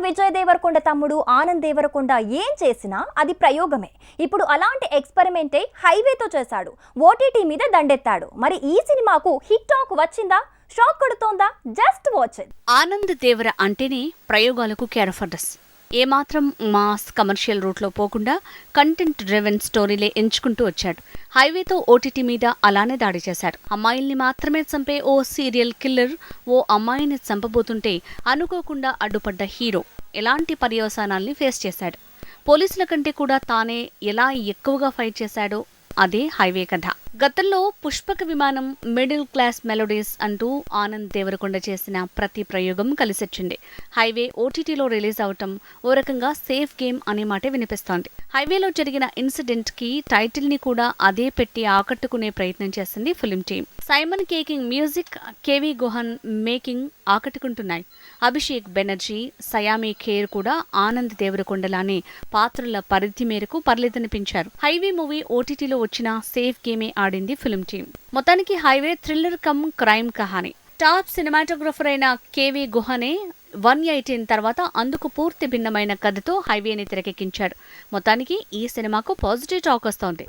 విజయ్ దేవరకొండ తమ్ముడు ఆనంద్ దేవరకొండ ఏం చేసినా అది ప్రయోగమే. ఇప్పుడు అలాంటి ఎక్స్పెరిమెంటే హైవేతో చేశాడు. ఓటీటీ మీద దండెత్తాడు. మరి ఈ సినిమాకు హిట్ టాక్ వచ్చిందా, షాక్ కొడుతోందా? Just watch it. Anand Devara అంటేనే ప్రయోగాలకు కేరఫర్డస్. ఏమాత్రం మాస్ కమర్షియల్ రూట్లో పోకుండా కంటెంట్ డ్రివెన్ స్టోరీలే ఎంచుకుంటూ వచ్చాడు. హైవేతో ఓటీటీ మీద అలానే దాడి చేశాడు. అమ్మాయిల్ని మాత్రమే చంపే ఓ సీరియల్ కిల్లర్ ఓ అమ్మాయిని చంపబోతుంటే అనుకోకుండా అడ్డుపడ్డ హీరో ఎలాంటి పర్యవసానాల్ని ఫేస్ చేశాడు. పోలీసుల కంటే కూడా తానే ఎలా ఎక్కువగా ఫైట్ చేశాడో అదే హైవే కథ. గతంలో పుష్పక విమానం, మిడిల్ క్లాస్ మెలోడీస్ అంటూ ఆనంద్ దేవరకొండ చేసిన ప్రతి ప్రయోగం కలిసొచ్చింది. హైవే ఓటీటీలో రిలీజ్ అవటం ఓ రకంగా సేఫ్ గేమ్ అనే మాటే వినిపిస్తోంది. హైవేలో జరిగిన ఇన్సిడెంట్ కి టైటిల్ ని కూడా అదే పెట్టి ఆకట్టుకునే ప్రయత్నం చేసింది film team. Simon K King music, KV Guhan making ఆకట్టుకుంటున్నాయి. అభిషేక్ బెనర్జీ, సయామీ ఖేర్ కూడా ఆనంద్ దేవరకొండలానే పాత్రల పరిధి మేరకు పర్లేదనిపించారు. హైవే మూవీ ఓటీటీలో వచ్చిన సేఫ్ గేమే ఆడింది ఫిల్మ్ టీమ్. మొత్తానికి హైవే థ్రిల్లర్ కమ్ క్రైమ్ కహాని. టాప్ సినిమాటోగ్రఫర్ అయిన కేవీ గుహనే 118 తర్వాత అందుకు పూర్తి భిన్నమైన కథతో హైవేని తెరకెక్కించాడు. మొత్తానికి ఈ సినిమాకు పాజిటివ్ టాక్ వస్తోంది.